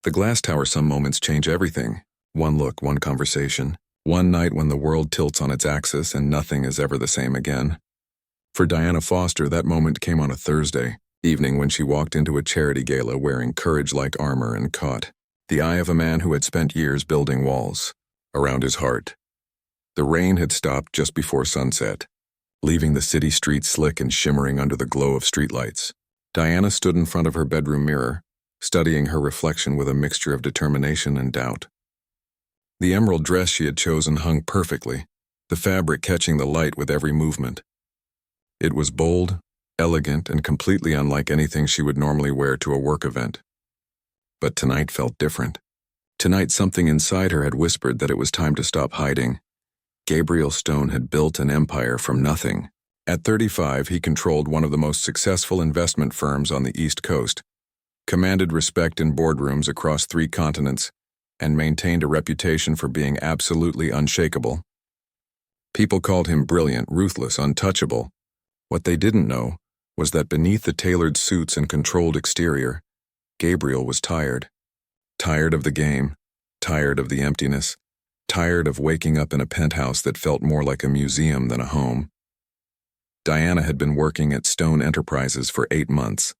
The glass tower. Some moments change everything. One look, one conversation. One night when the world tilts on its axis and nothing is ever the same again. For Diana Foster, that moment came on a Thursday evening when she walked into a charity gala wearing courage-like armor and caught the eye of a man who had spent years building walls around his heart. The rain had stopped just before sunset, leaving the city streets slick and shimmering under the glow of streetlights. Diana stood in front of her bedroom mirror, studying her reflection with a mixture of determination and doubt. The emerald dress she had chosen hung perfectly, the fabric catching the light with every movement. It was bold, elegant, and completely unlike anything she would normally wear to a work event. But tonight felt different. Tonight something inside her had whispered that it was time to stop hiding. Gabriel Stone had built an empire from nothing. At 35, he controlled one of the most successful investment firms on the East Coast, commanded respect in boardrooms across 3 continents, and maintained a reputation for being absolutely unshakable. People called him brilliant, ruthless, untouchable. What they didn't know was that beneath the tailored suits and controlled exterior, Gabriel was tired. Tired of the game, tired of the emptiness, tired of waking up in a penthouse that felt more like a museum than a home. Diana had been working at Stone Enterprises for 8 months.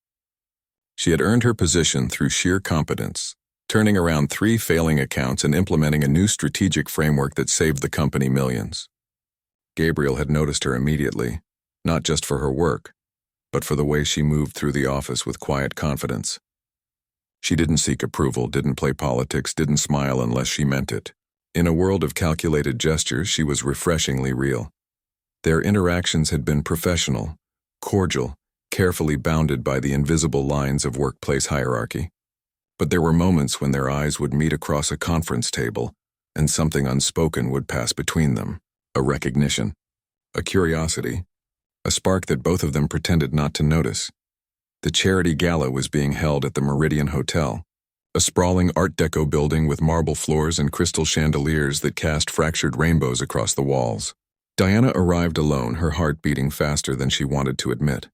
She had earned her position through sheer competence, turning around 3 failing accounts and implementing a new strategic framework that saved the company millions. Gabriel had noticed her immediately, not just for her work, but for the way she moved through the office with quiet confidence. She didn't seek approval, didn't play politics, didn't smile unless she meant it. In a world of calculated gestures, she was refreshingly real. Their interactions had been professional, cordial, carefully bounded by the invisible lines of workplace hierarchy. But there were moments when their eyes would meet across a conference table, and something unspoken would pass between them. A recognition, a curiosity, a spark that both of them pretended not to notice. The charity gala was being held at the Meridian Hotel, a sprawling Art Deco building with marble floors and crystal chandeliers that cast fractured rainbows across the walls. Diana arrived alone, her heart beating faster than she wanted to admit.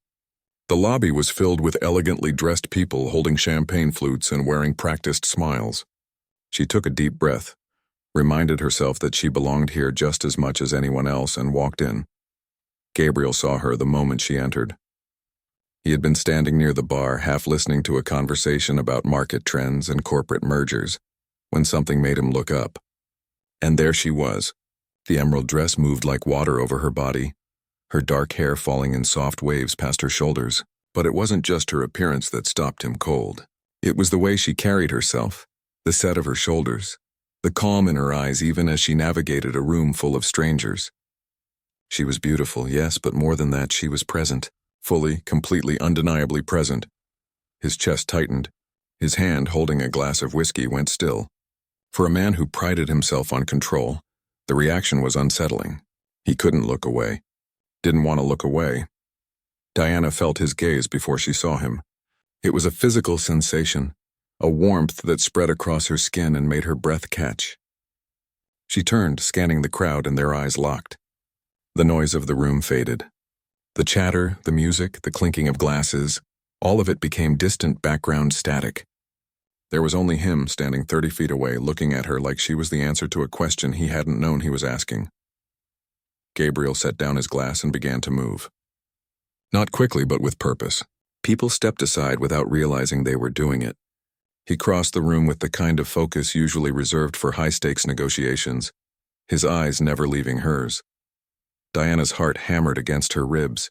The lobby was filled with elegantly dressed people holding champagne flutes and wearing practiced smiles. She took a deep breath, reminded herself that she belonged here just as much as anyone else, and walked in. Gabriel saw her the moment she entered. He had been standing near the bar, half listening to a conversation about market trends and corporate mergers, when something made him look up. And there she was. The emerald dress moved like water over her body, her dark hair falling in soft waves past her shoulders. But it wasn't just her appearance that stopped him cold. It was the way she carried herself, the set of her shoulders, the calm in her eyes even as she navigated a room full of strangers. She was beautiful, yes, but more than that, she was present, fully, completely, undeniably present. His chest tightened. His hand, holding a glass of whiskey, went still. For a man who prided himself on control, the reaction was unsettling. He couldn't look away. Didn't want to look away. Diana felt his gaze before she saw him. It was a physical sensation, a warmth that spread across her skin and made her breath catch. She turned, scanning the crowd, and their eyes locked. The noise of the room faded. The chatter, the music, the clinking of glasses, all of it became distant background static. There was only him standing 30 feet away, looking at her like she was the answer to a question he hadn't known he was asking. Gabriel set down his glass and began to move. Not quickly, but with purpose. People stepped aside without realizing they were doing it. He crossed the room with the kind of focus usually reserved for high-stakes negotiations, his eyes never leaving hers. Diana's heart hammered against her ribs.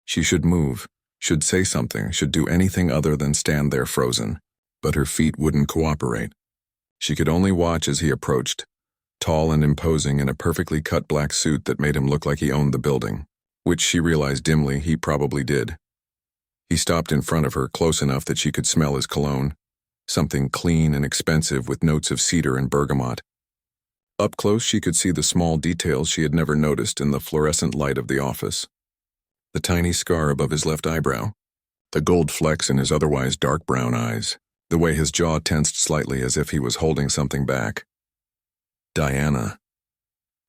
She should move, should say something, should do anything other than stand there frozen, but her feet wouldn't cooperate. She could only watch as he approached, tall and imposing in a perfectly cut black suit that made him look like he owned the building, which she realized dimly he probably did. He stopped in front of her, close enough that she could smell his cologne, something clean and expensive with notes of cedar and bergamot. Up close, she could see the small details she had never noticed in the fluorescent light of the office. The tiny scar above his left eyebrow, the gold flecks in his otherwise dark brown eyes, the way his jaw tensed slightly as if he was holding something back. Diana.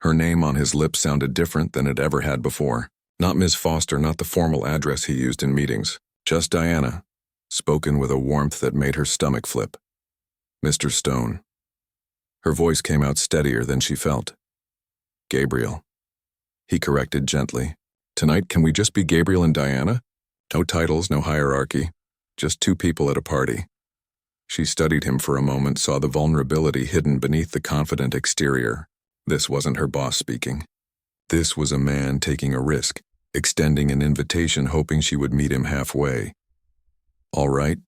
Her name on his lips sounded different than it ever had before. Not Ms. Foster, not the formal address he used in meetings. Just Diana, spoken with a warmth that made her stomach flip. Mr. Stone. Her voice came out steadier than she felt. Gabriel. He corrected gently. Tonight, can we just be Gabriel and Diana? No titles, no hierarchy. Just two people at a party. She studied him for a moment, saw the vulnerability hidden beneath the confident exterior. This wasn't her boss speaking. This was a man taking a risk, extending an invitation hoping she would meet him halfway. All right?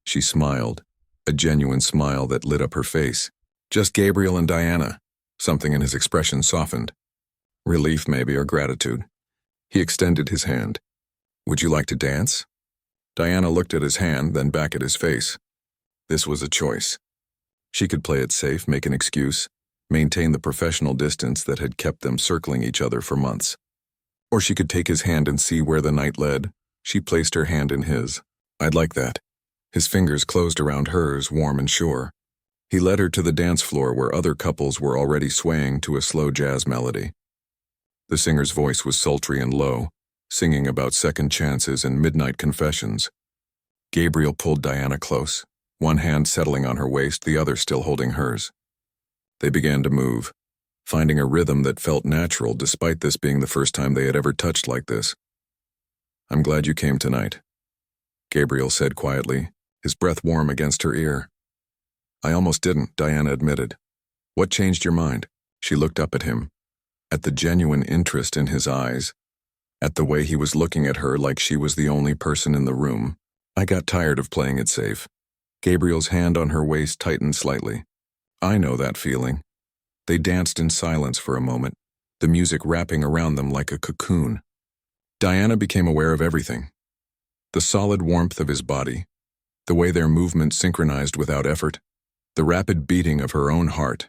She smiled, a genuine smile that lit up her face. Just Gabriel and Diana. Something in his expression softened. Relief maybe, or gratitude. He extended his hand. Would you like to dance? Diana looked at his hand, then back at his face. This was a choice. She could play it safe, make an excuse, maintain the professional distance that had kept them circling each other for months. Or she could take his hand and see where the night led. She placed her hand in his. I'd like that. His fingers closed around hers, warm and sure. He led her to the dance floor where other couples were already swaying to a slow jazz melody. The singer's voice was sultry and low, singing about second chances and midnight confessions. Gabriel pulled Diana close, one hand settling on her waist, the other still holding hers. They began to move, finding a rhythm that felt natural despite this being the first time they had ever touched like this. I'm glad you came tonight, Gabriel said quietly, his breath warm against her ear. I almost didn't, Diana admitted. What changed your mind? She looked up at him, at the genuine interest in his eyes, at the way he was looking at her like she was the only person in the room. I got tired of playing it safe. Gabriel's hand on her waist tightened slightly. I know that feeling. They danced in silence for a moment, the music wrapping around them like a cocoon. Diana became aware of everything. The solid warmth of his body, the way their movements synchronized without effort, the rapid beating of her own heart.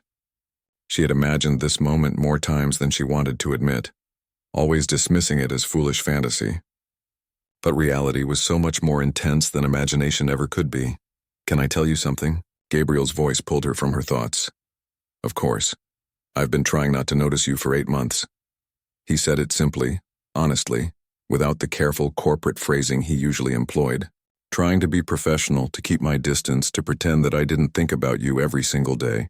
She had imagined this moment more times than she wanted to admit, always dismissing it as foolish fantasy. But reality was so much more intense than imagination ever could be. Can I tell you something? Gabriel's voice pulled her from her thoughts. Of course. I've been trying not to notice you for 8 months. He said it simply, honestly, without the careful corporate phrasing he usually employed. Trying to be professional, to keep my distance, to pretend that I didn't think about you every single day.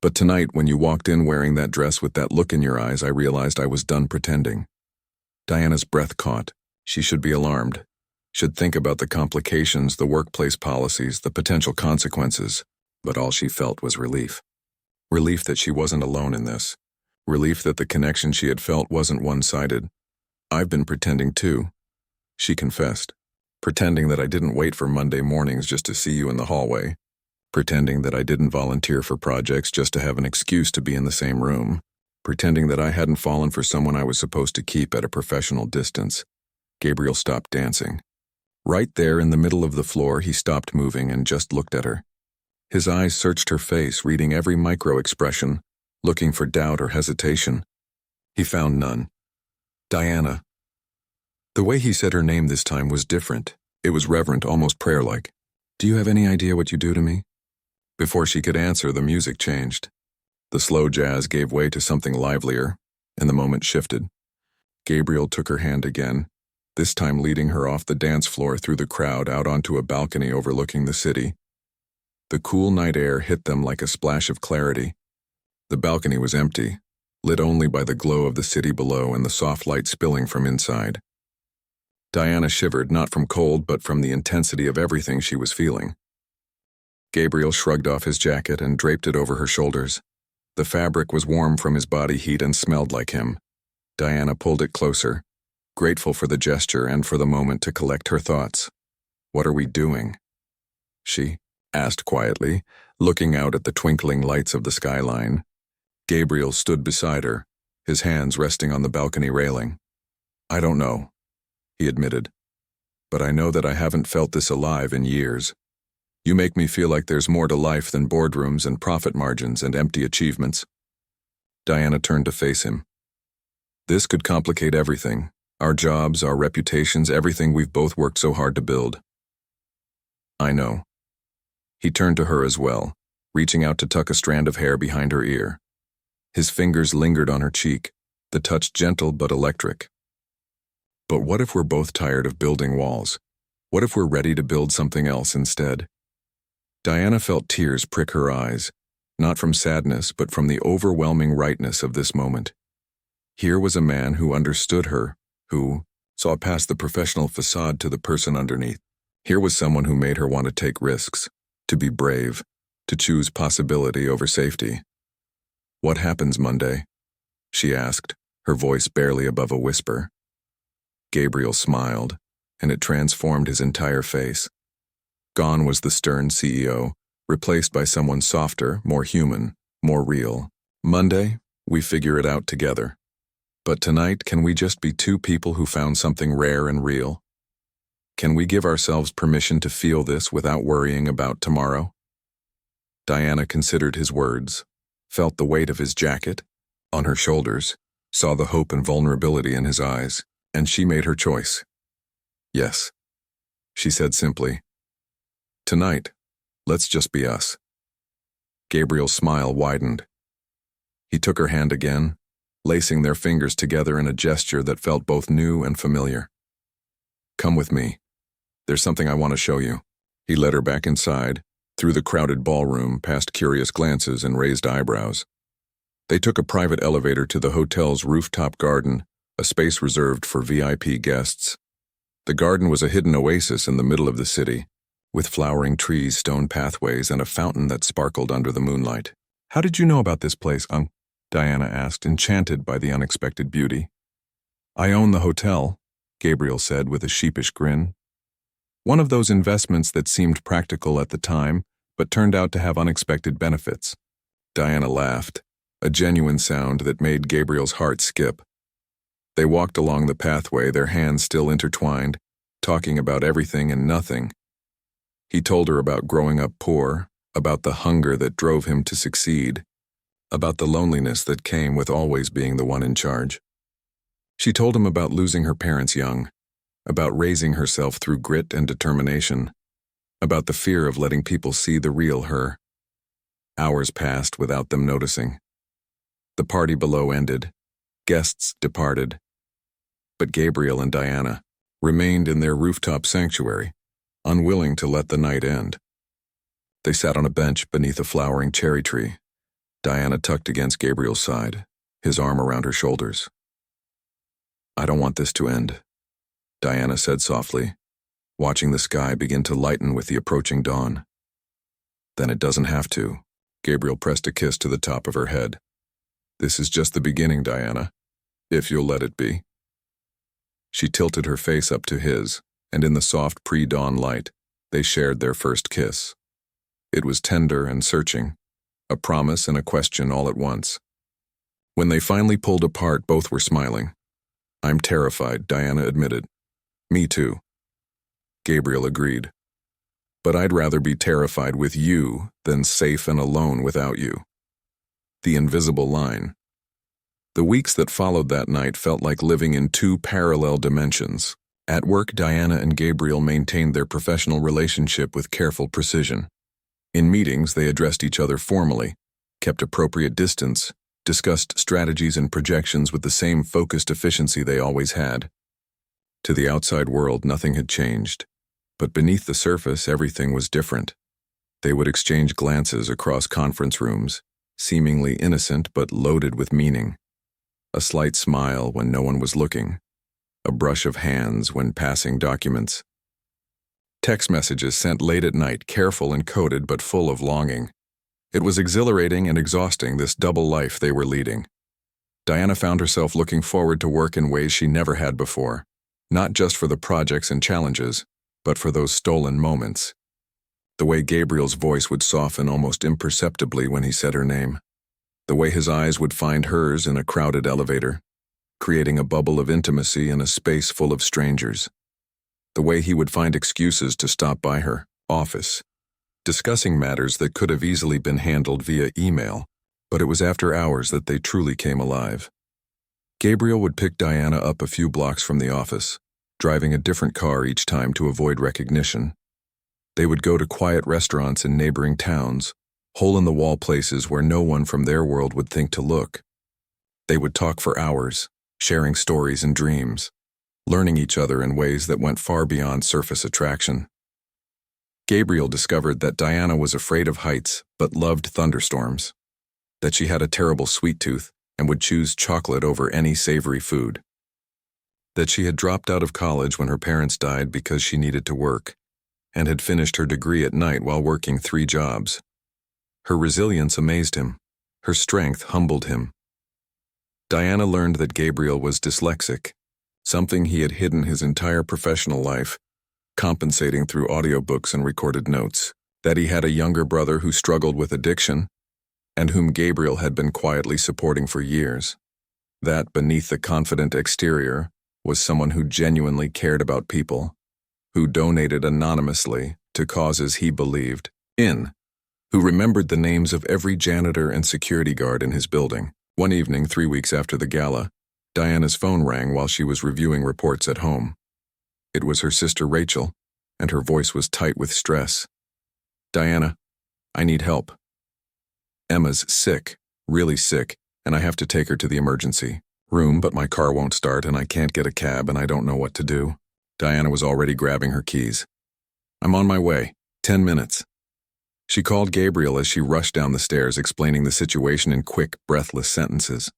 But tonight, when you walked in wearing that dress with that look in your eyes, I realized I was done pretending. Diana's breath caught. She should be alarmed. Should think about the complications, the workplace policies, the potential consequences. But all she felt was relief. Relief that she wasn't alone in this. Relief that the connection she had felt wasn't one-sided. I've been pretending too, she confessed. Pretending that I didn't wait for Monday mornings just to see you in the hallway. Pretending that I didn't volunteer for projects just to have an excuse to be in the same room. Pretending that I hadn't fallen for someone I was supposed to keep at a professional distance. Gabriel stopped dancing. Right there in the middle of the floor, he stopped moving and just looked at her. His eyes searched her face, reading every micro-expression, looking for doubt or hesitation. He found none. Diana. The way he said her name this time was different. It was reverent, almost prayer-like. Do you have any idea what you do to me? Before she could answer, the music changed. The slow jazz gave way to something livelier, and the moment shifted. Gabriel took her hand again, this time leading her off the dance floor through the crowd out onto a balcony overlooking the city. The cool night air hit them like a splash of clarity. The balcony was empty, lit only by the glow of the city below and the soft light spilling from inside. Diana shivered, not from cold, but from the intensity of everything she was feeling. Gabriel shrugged off his jacket and draped it over her shoulders. The fabric was warm from his body heat and smelled like him. Diana pulled it closer, grateful for the gesture and for the moment to collect her thoughts. What are we doing? She asked quietly, looking out at the twinkling lights of the skyline. Gabriel stood beside her, his hands resting on the balcony railing. I don't know, he admitted. But I know that I haven't felt this alive in years. You make me feel like there's more to life than boardrooms and profit margins and empty achievements. Diana turned to face him. This could complicate everything. Our jobs, our reputations, everything we've both worked so hard to build. I know. He turned to her as well, reaching out to tuck a strand of hair behind her ear. His fingers lingered on her cheek, the touch gentle but electric. But what if we're both tired of building walls? What if we're ready to build something else instead? Diana felt tears prick her eyes, not from sadness but from the overwhelming rightness of this moment. Here was a man who understood her, who saw past the professional facade to the person underneath. Here was someone who made her want to take risks, to be brave, to choose possibility over safety. "What happens Monday?" she asked, her voice barely above a whisper. Gabriel smiled, and it transformed his entire face. Gone was the stern CEO, replaced by someone softer, more human, more real. "Monday, we figure it out together. But tonight, can we just be two people who found something rare and real? Can we give ourselves permission to feel this without worrying about tomorrow?" Diana considered his words, felt the weight of his jacket on her shoulders, saw the hope and vulnerability in his eyes, and she made her choice. "Yes," she said simply. "Tonight, let's just be us." Gabriel's smile widened. He took her hand again, lacing their fingers together in a gesture that felt both new and familiar. "Come with me. There's something I want to show you." He led her back inside, through the crowded ballroom, past curious glances and raised eyebrows. They took a private elevator to the hotel's rooftop garden, a space reserved for VIP guests. The garden was a hidden oasis in the middle of the city, with flowering trees, stone pathways, and a fountain that sparkled under the moonlight. "How did you know about this place, Diana asked, enchanted by the unexpected beauty. "I own the hotel," Gabriel said with a sheepish grin. "One of those investments that seemed practical at the time, but turned out to have unexpected benefits." Diana laughed, a genuine sound that made Gabriel's heart skip. They walked along the pathway, their hands still intertwined, talking about everything and nothing. He told her about growing up poor, about the hunger that drove him to succeed, about the loneliness that came with always being the one in charge. She told him about losing her parents young, about raising herself through grit and determination, about the fear of letting people see the real her. Hours passed without them noticing. The party below ended. Guests departed. But Gabriel and Diana remained in their rooftop sanctuary, unwilling to let the night end. They sat on a bench beneath a flowering cherry tree, Diana tucked against Gabriel's side, his arm around her shoulders. "I don't want this to end," Diana said softly, watching the sky begin to lighten with the approaching dawn. "Then it doesn't have to." Gabriel pressed a kiss to the top of her head. "This is just the beginning, Diana, if you'll let it be." She tilted her face up to his, and in the soft pre-dawn light, they shared their first kiss. It was tender and searching, a promise and a question all at once. When they finally pulled apart, both were smiling. "I'm terrified," Diana admitted. "Me too," Gabriel agreed. "But I'd rather be terrified with you than safe and alone without you." The invisible line. The weeks that followed that night felt like living in two parallel dimensions. At work, Diana and Gabriel maintained their professional relationship with careful precision. In meetings, they addressed each other formally, kept appropriate distance, discussed strategies and projections with the same focused efficiency they always had. To the outside world, nothing had changed, but beneath the surface, everything was different. They would exchange glances across conference rooms, seemingly innocent but loaded with meaning. A slight smile when no one was looking, a brush of hands when passing documents. Text messages sent late at night, careful and coded but full of longing. It was exhilarating and exhausting, this double life they were leading. Diana found herself looking forward to work in ways she never had before, not just for the projects and challenges, but for those stolen moments. The way Gabriel's voice would soften almost imperceptibly when he said her name. The way his eyes would find hers in a crowded elevator, creating a bubble of intimacy in a space full of strangers. The way he would find excuses to stop by her office, discussing matters that could have easily been handled via email, but it was after hours that they truly came alive. Gabriel would pick Diana up a few blocks from the office, driving a different car each time to avoid recognition. They would go to quiet restaurants in neighboring towns, hole-in-the-wall places where no one from their world would think to look. They would talk for hours, sharing stories and dreams, learning each other in ways that went far beyond surface attraction. Gabriel discovered that Diana was afraid of heights but loved thunderstorms, that she had a terrible sweet tooth and would choose chocolate over any savory food, that she had dropped out of college when her parents died because she needed to work, and had finished her degree at night while working 3 jobs. Her resilience amazed him. Her strength humbled him. Diana learned that Gabriel was dyslexic, something he had hidden his entire professional life, compensating through audiobooks and recorded notes, that he had a younger brother who struggled with addiction, and whom Gabriel had been quietly supporting for years, that beneath the confident exterior was someone who genuinely cared about people, who donated anonymously to causes he believed in, who remembered the names of every janitor and security guard in his building. One evening, 3 weeks after the gala, Diana's phone rang while she was reviewing reports at home. It was her sister Rachel, and her voice was tight with stress. "Diana, I need help. Emma's sick, really sick, and I have to take her to the emergency room, but my car won't start and I can't get a cab and I don't know what to do." Diana was already grabbing her keys. "I'm on my way. 10 minutes. She called Gabriel as she rushed down the stairs, explaining the situation in quick, breathless sentences.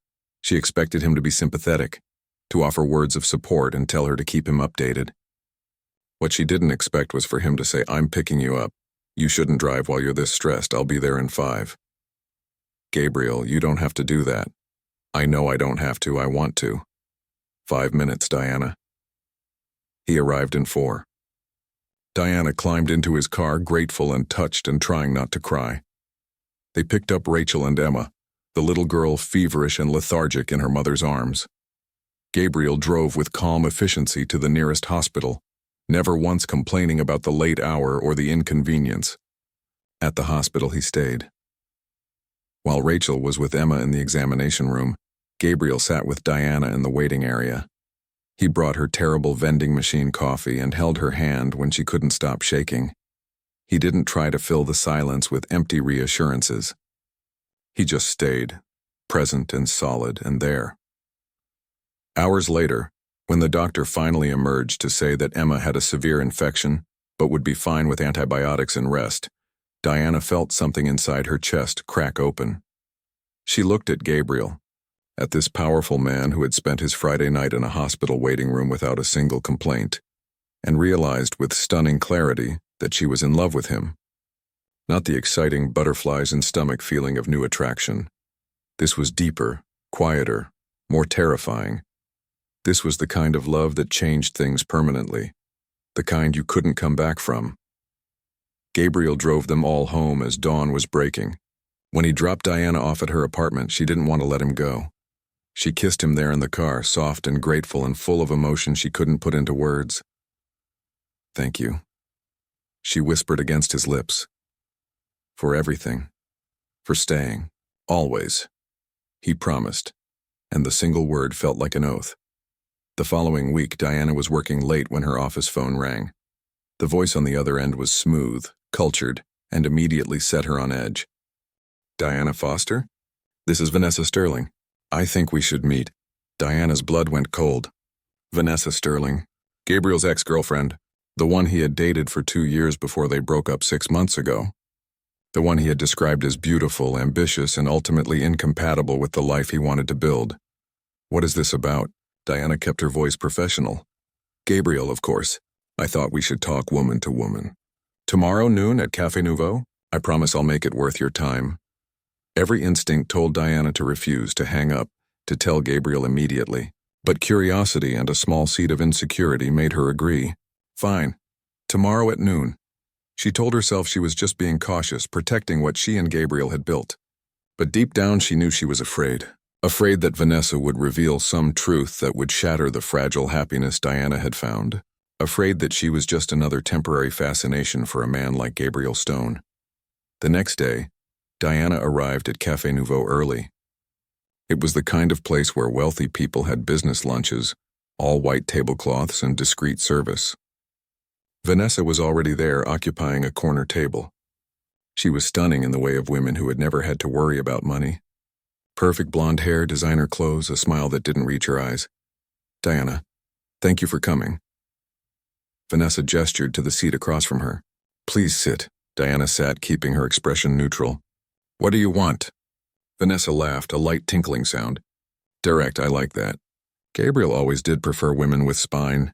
She expected him to be sympathetic, to offer words of support and tell her to keep him updated. What she didn't expect was for him to say, "I'm picking you up. You shouldn't drive while you're this stressed. I'll be there in 5. "Gabriel, you don't have to do that." "I know I don't have to. I want to." 5 minutes, Diana." He arrived in 4. Diana climbed into his car, grateful and touched and trying not to cry. They picked up Rachel and Emma, the little girl feverish and lethargic in her mother's arms. Gabriel drove with calm efficiency to the nearest hospital, never once complaining about the late hour or the inconvenience. At the hospital he stayed. While Rachel was with Emma in the examination room, Gabriel sat with Diana in the waiting area. He brought her terrible vending machine coffee and held her hand when she couldn't stop shaking. He didn't try to fill the silence with empty reassurances. He just stayed, present and solid and there. Hours later, when the doctor finally emerged to say that Emma had a severe infection but would be fine with antibiotics and rest, Diana felt something inside her chest crack open. She looked at Gabriel, at this powerful man who had spent his Friday night in a hospital waiting room without a single complaint, and realized with stunning clarity that she was in love with him. Not the exciting butterflies in stomach feeling of new attraction. This was deeper, quieter, more terrifying. This was the kind of love that changed things permanently, the kind you couldn't come back from. Gabriel drove them all home as dawn was breaking. When he dropped Diana off at her apartment, she didn't want to let him go. She kissed him there in the car, soft and grateful and full of emotion she couldn't put into words. "Thank you," she whispered against his lips. "For everything. For staying. Always." He promised, and the single word felt like an oath. The following week, Diana was working late when her office phone rang. The voice on the other end was smooth, cultured, and immediately set her on edge. "Diana Foster? This is Vanessa Sterling. I think we should meet." Diana's blood went cold. Vanessa Sterling, Gabriel's ex-girlfriend, the one he had dated for 2 years before they broke up 6 months ago. The one he had described as beautiful, ambitious, and ultimately incompatible with the life he wanted to build. "What is this about?" Diana kept her voice professional. "Gabriel, of course. I thought we should talk woman to woman. Tomorrow noon at Café Nouveau? I promise I'll make it worth your time." Every instinct told Diana to refuse, to hang up, to tell Gabriel immediately. But curiosity and a small seed of insecurity made her agree. "Fine. Tomorrow at noon." She told herself she was just being cautious, protecting what she and Gabriel had built. But deep down she knew she was afraid. Afraid that Vanessa would reveal some truth that would shatter the fragile happiness Diana had found. Afraid that she was just another temporary fascination for a man like Gabriel Stone. The next day, Diana arrived at Café Nouveau early. It was the kind of place where wealthy people had business lunches, all white tablecloths and discreet service. Vanessa was already there, occupying a corner table. She was stunning in the way of women who had never had to worry about money. Perfect blonde hair, designer clothes, a smile that didn't reach her eyes. "Diana, thank you for coming." Vanessa gestured to the seat across from her. Please sit. Diana sat, keeping her expression neutral. What do you want? Vanessa laughed, a light tinkling sound. Direct, I like that. Gabriel always did prefer women with spine.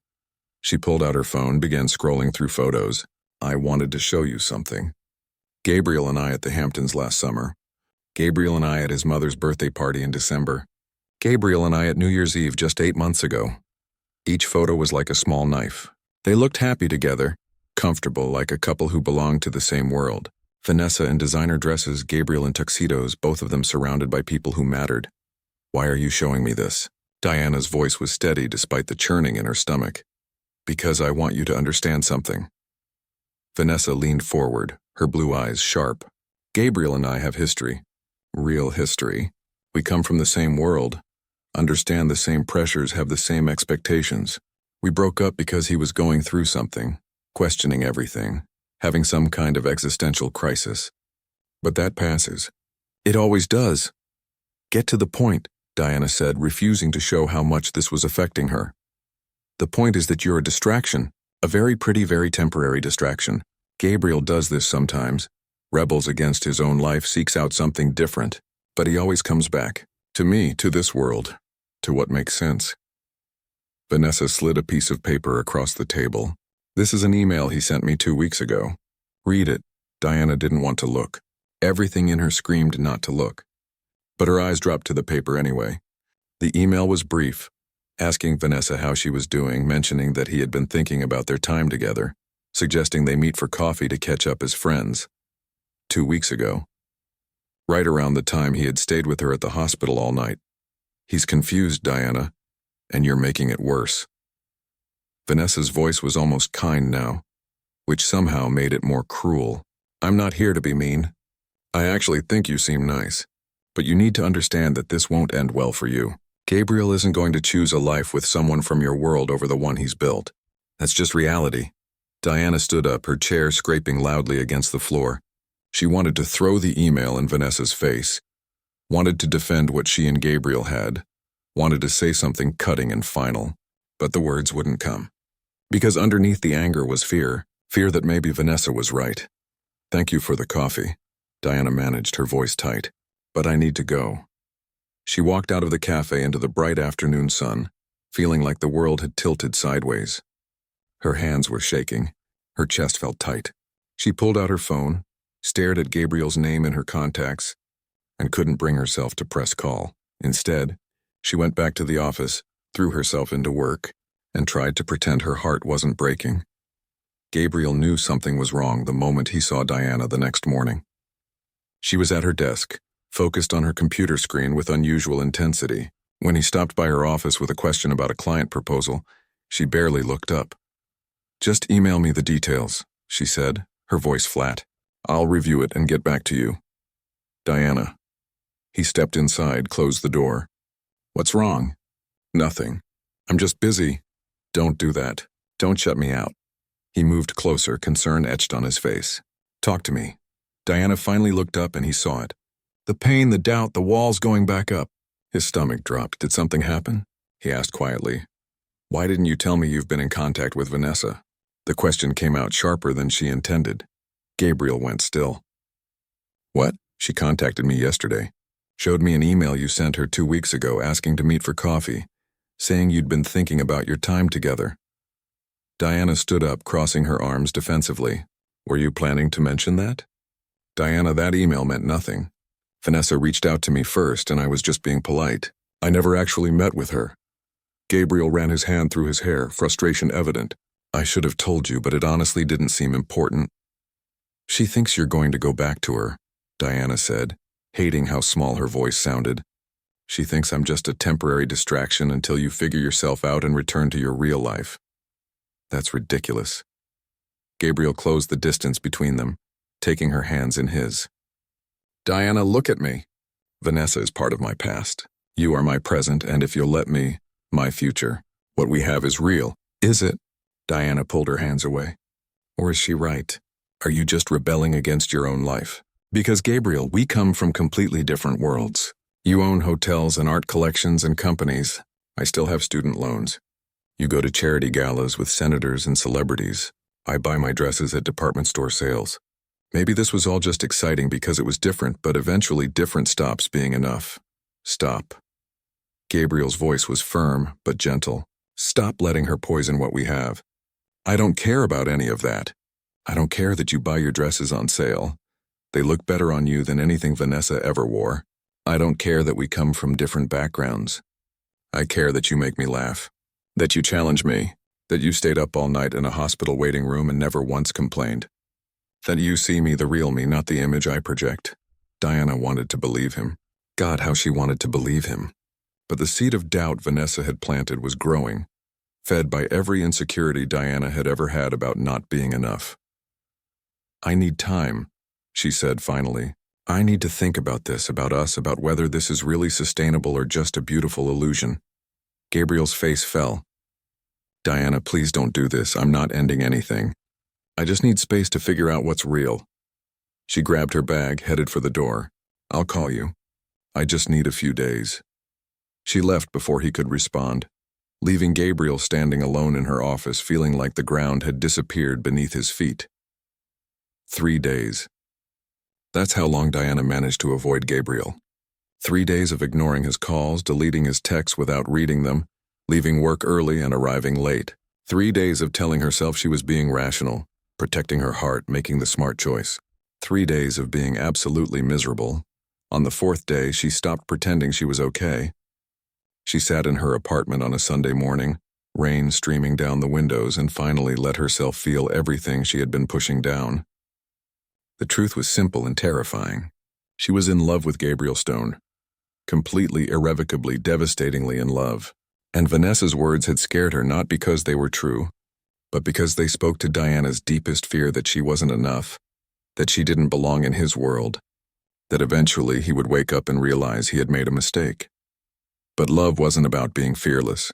She pulled out her phone, began scrolling through photos. I wanted to show you something. Gabriel and I at the Hamptons last summer. Gabriel and I at his mother's birthday party in December. Gabriel and I at New Year's Eve just 8 months ago. Each photo was like a small knife. They looked happy together, comfortable, like a couple who belonged to the same world. Vanessa in designer dresses, Gabriel in tuxedos, both of them surrounded by people who mattered. Why are you showing me this? Diana's voice was steady despite the churning in her stomach. Because I want you to understand something. Vanessa leaned forward, her blue eyes sharp. Gabriel and I have history. Real history. We come from the same world, understand the same pressures, have the same expectations. We broke up because he was going through something, questioning everything, having some kind of existential crisis. But that passes. It always does. Get to the point, Diana said, refusing to show how much this was affecting her. The point is that you're a distraction, a very pretty, very temporary distraction. Gabriel does this sometimes. Rebels against his own life, seeks out something different. But he always comes back. To me, to this world. To what makes sense. Vanessa slid a piece of paper across the table. This is an email he sent me 2 weeks ago. Read it. Diana didn't want to look. Everything in her screamed not to look. But her eyes dropped to the paper anyway. The email was brief, asking Vanessa how she was doing, mentioning that he had been thinking about their time together, suggesting they meet for coffee to catch up as friends. 2 weeks ago. Right around the time he had stayed with her at the hospital all night. He's confused, Diana, and you're making it worse. Vanessa's voice was almost kind now, which somehow made it more cruel. I'm not here to be mean. I actually think you seem nice, but you need to understand that this won't end well for you. Gabriel isn't going to choose a life with someone from your world over the one he's built. That's just reality. Diana stood up, her chair scraping loudly against the floor. She wanted to throw the email in Vanessa's face, wanted to defend what she and Gabriel had, wanted to say something cutting and final, but the words wouldn't come. Because underneath the anger was fear that maybe Vanessa was right. Thank you for the coffee. Diana managed, her voice tight. But I need to go. She walked out of the cafe into the bright afternoon sun, feeling like the world had tilted sideways. Her hands were shaking. Her chest felt tight. She pulled out her phone, stared at Gabriel's name in her contacts, and couldn't bring herself to press call. Instead, she went back to the office, threw herself into work, and tried to pretend her heart wasn't breaking. Gabriel knew something was wrong the moment he saw Diana the next morning. She was at her desk, focused on her computer screen with unusual intensity. When he stopped by her office with a question about a client proposal, she barely looked up. Just email me the details, she said, her voice flat. I'll review it and get back to you. Diana. He stepped inside, closed the door. What's wrong? Nothing. I'm just busy. Don't do that. Don't shut me out. He moved closer, concern etched on his face. Talk to me. Diana finally looked up and he saw it. The pain, the doubt, the walls going back up. His stomach dropped. Did something happen? He asked quietly. Why didn't you tell me you've been in contact with Vanessa? The question came out sharper than she intended. Gabriel went still. What? She contacted me yesterday. Showed me an email you sent her 2 weeks ago asking to meet for coffee, saying you'd been thinking about your time together. Diana stood up, crossing her arms defensively. Were you planning to mention that? Diana, that email meant nothing. Vanessa reached out to me first and I was just being polite. I never actually met with her. Gabriel ran his hand through his hair, frustration evident. I should have told you, but it honestly didn't seem important. She thinks you're going to go back to her, Diana said, hating how small her voice sounded. She thinks I'm just a temporary distraction until you figure yourself out and return to your real life. That's ridiculous. Gabriel closed the distance between them, taking her hands in his. Diana, look at me. Vanessa is part of my past. You are my present, and if you'll let me, my future. What we have is real. Is it? Diana pulled her hands away. Or is she right? Are you just rebelling against your own life? Because, Gabriel, we come from completely different worlds. You own hotels and art collections and companies. I still have student loans. You go to charity galas with senators and celebrities. I buy my dresses at department store sales. Maybe this was all just exciting because it was different, but eventually different stops being enough. Stop. Gabriel's voice was firm, but gentle. Stop letting her poison what we have. I don't care about any of that. I don't care that you buy your dresses on sale. They look better on you than anything Vanessa ever wore. I don't care that we come from different backgrounds. I care that you make me laugh. That you challenge me. That you stayed up all night in a hospital waiting room and never once complained. That you see me, the real me, not the image I project. Diana wanted to believe him. God, how she wanted to believe him. But the seed of doubt Vanessa had planted was growing, fed by every insecurity Diana had ever had about not being enough. I need time, she said finally. I need to think about this, about us, about whether this is really sustainable or just a beautiful illusion. Gabriel's face fell. Diana, please don't do this. I'm not ending anything. I just need space to figure out what's real. She grabbed her bag, headed for the door. I'll call you. I just need a few days. She left before he could respond, leaving Gabriel standing alone in her office, feeling like the ground had disappeared beneath his feet. 3 days. That's how long Diana managed to avoid Gabriel. 3 days of ignoring his calls, deleting his texts without reading them, leaving work early and arriving late. 3 days of telling herself she was being rational, protecting her heart, making the smart choice. 3 days of being absolutely miserable. On the 4th day, she stopped pretending she was okay. She sat in her apartment on a Sunday morning, rain streaming down the windows, and finally let herself feel everything she had been pushing down. The truth was simple and terrifying. She was in love with Gabriel Stone. Completely, irrevocably, devastatingly in love. And Vanessa's words had scared her not because they were true, but because they spoke to Diana's deepest fear that she wasn't enough, that she didn't belong in his world, that eventually he would wake up and realize he had made a mistake. But love wasn't about being fearless.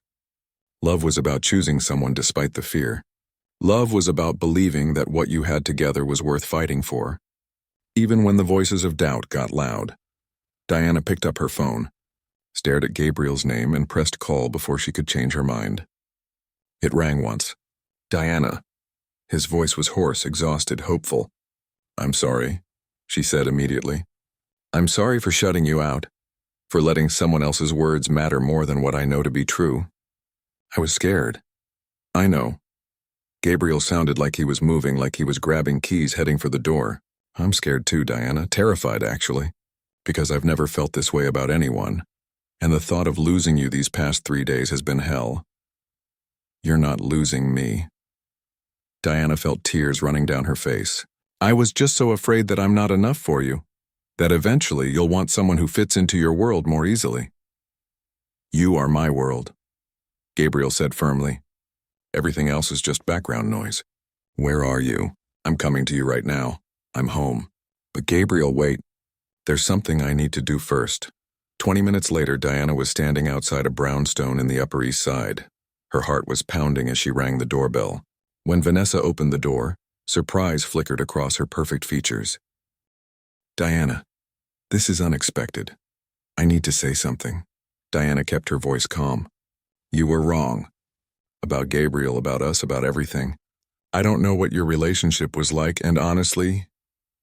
Love was about choosing someone despite the fear. Love was about believing that what you had together was worth fighting for. Even when the voices of doubt got loud, Diana picked up her phone, stared at Gabriel's name, and pressed call before she could change her mind. It rang once. Diana. His voice was hoarse, exhausted, hopeful. I'm sorry, she said immediately. I'm sorry for shutting you out, for letting someone else's words matter more than what I know to be true. I was scared. I know. Gabriel sounded like he was moving, like he was grabbing keys heading for the door. I'm scared too, Diana, terrified actually, because I've never felt this way about anyone, and the thought of losing you these past 3 days has been hell. You're not losing me. Diana felt tears running down her face. I was just so afraid that I'm not enough for you, that eventually you'll want someone who fits into your world more easily. You are my world, Gabriel said firmly. Everything else is just background noise. Where are you? I'm coming to you right now. I'm home. But Gabriel, wait. There's something I need to do first. 20 minutes later, Diana was standing outside a brownstone in the Upper East Side. Her heart was pounding as she rang the doorbell. When Vanessa opened the door, surprise flickered across her perfect features. Diana, this is unexpected. I need to say something. Diana kept her voice calm. You were wrong. About Gabriel, about us, about everything. I don't know what your relationship was like, and honestly,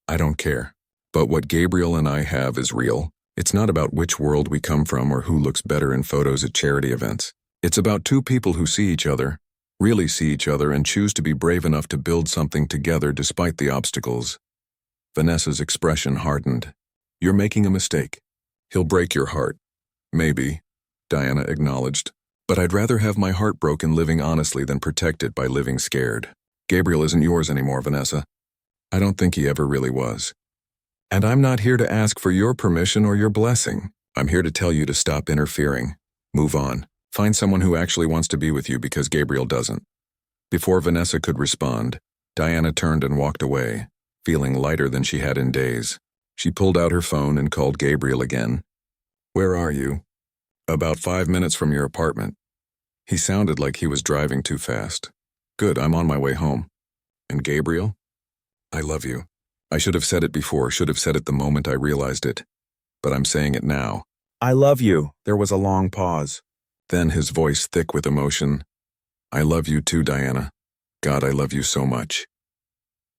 I don't care. But what Gabriel and I have is real. It's not about which world we come from or who looks better in photos at charity events. It's about two people who see each other, really see each other, and choose to be brave enough to build something together despite the obstacles. Vanessa's expression hardened. You're making a mistake. He'll break your heart. Maybe, Diana acknowledged. But I'd rather have my heart broken living honestly than protected by living scared. Gabriel isn't yours anymore, Vanessa. I don't think he ever really was. And I'm not here to ask for your permission or your blessing. I'm here to tell you to stop interfering. Move on. Find someone who actually wants to be with you because Gabriel doesn't. Before Vanessa could respond, Diana turned and walked away, feeling lighter than she had in days. She pulled out her phone and called Gabriel again. Where are you? About 5 minutes from your apartment. He sounded like he was driving too fast. Good, I'm on my way home. And Gabriel? I love you. I should have said it before, should have said it the moment I realized it. But I'm saying it now. I love you. There was a long pause. Then his voice thick with emotion. I love you too, Diana. God, I love you so much.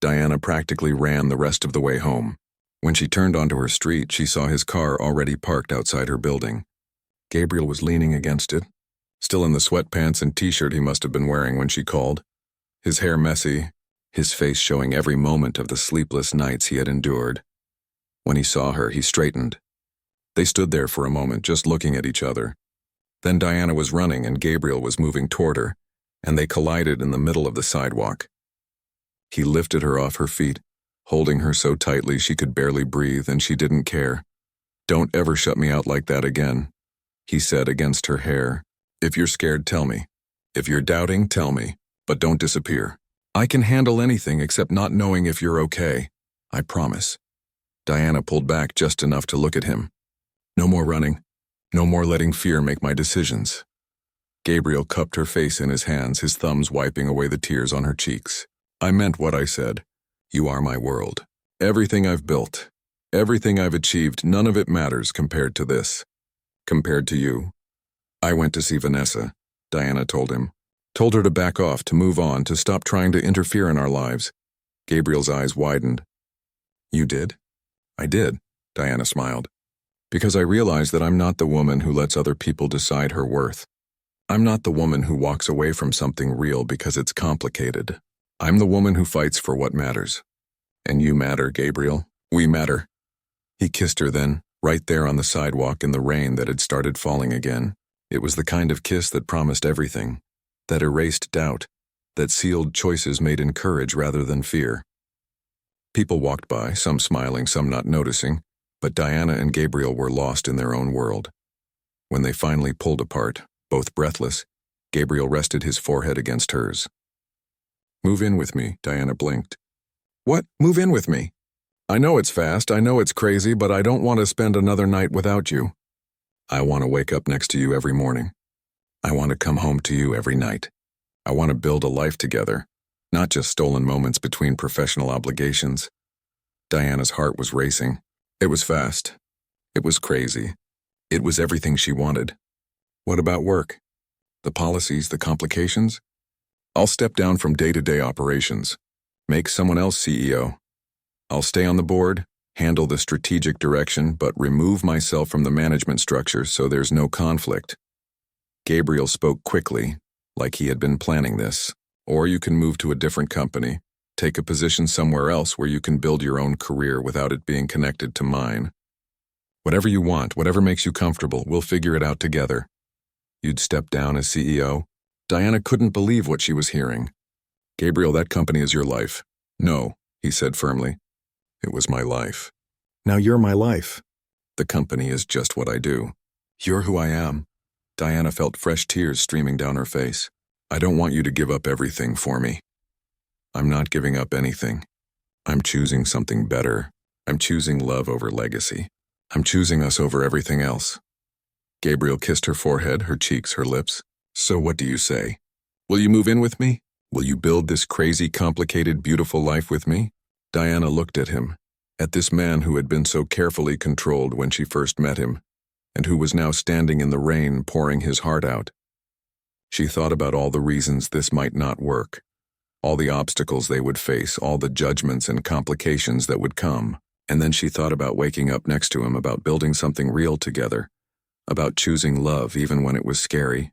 Diana practically ran the rest of the way home. When she turned onto her street, she saw his car already parked outside her building. Gabriel was leaning against it, still in the sweatpants and t-shirt he must have been wearing when she called, his hair messy, his face showing every moment of the sleepless nights he had endured. When he saw her, he straightened. They stood there for a moment, just looking at each other. Then Diana was running and Gabriel was moving toward her, and they collided in the middle of the sidewalk. He lifted her off her feet, holding her so tightly she could barely breathe, and she didn't care. "Don't ever shut me out like that again," he said against her hair. "If you're scared, tell me. If you're doubting, tell me, but don't disappear. I can handle anything except not knowing if you're okay. I promise." Diana pulled back just enough to look at him. "No more running. No more letting fear make my decisions." Gabriel cupped her face in his hands, his thumbs wiping away the tears on her cheeks. "I meant what I said. You are my world. Everything I've built, everything I've achieved, none of it matters compared to this. Compared to you." "I went to see Vanessa," Diana told him. "Told her to back off, to move on, to stop trying to interfere in our lives." Gabriel's eyes widened. "You did?" "I did," Diana smiled. "Because I realized that I'm not the woman who lets other people decide her worth. I'm not the woman who walks away from something real because it's complicated. I'm the woman who fights for what matters. And you matter, Gabriel. We matter." He kissed her then, right there on the sidewalk in the rain that had started falling again. It was the kind of kiss that promised everything, that erased doubt, that sealed choices made in courage rather than fear. People walked by, some smiling, some not noticing, but Diana and Gabriel were lost in their own world. When they finally pulled apart, both breathless, Gabriel rested his forehead against hers. "Move in with me," Diana blinked. "What? Move in with me? I know it's fast, I know it's crazy, but I don't want to spend another night without you. I want to wake up next to you every morning. I want to come home to you every night. I want to build a life together, not just stolen moments between professional obligations." Diana's heart was racing. It was fast. It was crazy. It was everything she wanted. "What about work? The policies, the complications? I'll step down from day-to-day operations. Make someone else CEO. I'll stay on the board, handle the strategic direction, but remove myself from the management structure so there's no conflict." Gabriel spoke quickly, like he had been planning this. "Or you can move to a different company, take a position somewhere else where you can build your own career without it being connected to mine. Whatever you want, whatever makes you comfortable, we'll figure it out together." "You'd step down as CEO?" Diana couldn't believe what she was hearing. "Gabriel, that company is your life." "No," he said firmly. "It was my life. Now you're my life. The company is just what I do. You're who I am." Diana felt fresh tears streaming down her face. "I don't want you to give up everything for me." "I'm not giving up anything. I'm choosing something better. I'm choosing love over legacy. I'm choosing us over everything else." Gabriel kissed her forehead, her cheeks, her lips. "So what do you say? Will you move in with me? Will you build this crazy, complicated, beautiful life with me?" Diana looked at him, at this man who had been so carefully controlled when she first met him, and who was now standing in the rain pouring his heart out. She thought about all the reasons this might not work, all the obstacles they would face, all the judgments and complications that would come, and then she thought about waking up next to him, about building something real together, about choosing love even when it was scary.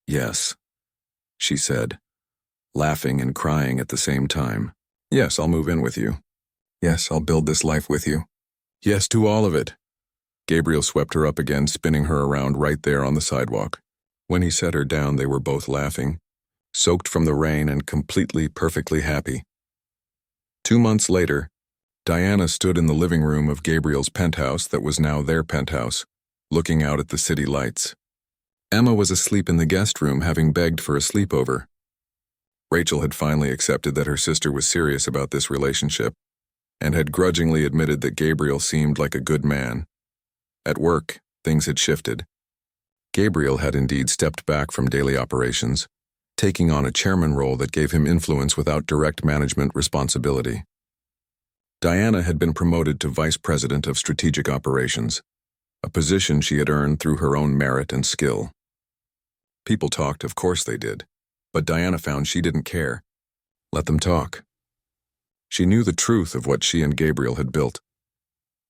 "Yes," she said, laughing and crying at the same time. "Yes, I'll move in with you. Yes, I'll build this life with you. Yes to all of it." Gabriel swept her up again, spinning her around right there on the sidewalk. When he set her down, they were both laughing, soaked from the rain and completely, perfectly happy. 2 months later, Diana stood in the living room of Gabriel's penthouse that was now their penthouse, looking out at the city lights. Emma was asleep in the guest room, having begged for a sleepover. Rachel had finally accepted that her sister was serious about this relationship, and had grudgingly admitted that Gabriel seemed like a good man. At work, things had shifted. Gabriel had indeed stepped back from daily operations, taking on a chairman role that gave him influence without direct management responsibility. Diana had been promoted to vice president of strategic operations, a position she had earned through her own merit and skill. People talked, of course they did, but Diana found she didn't care. Let them talk. She knew the truth of what she and Gabriel had built.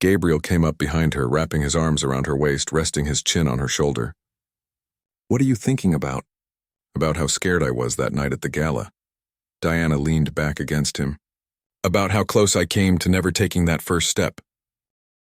Gabriel came up behind her, wrapping his arms around her waist, resting his chin on her shoulder. What are you thinking about? About how scared I was that night at the gala. Diana leaned back against him. About how close I came to never taking that first step.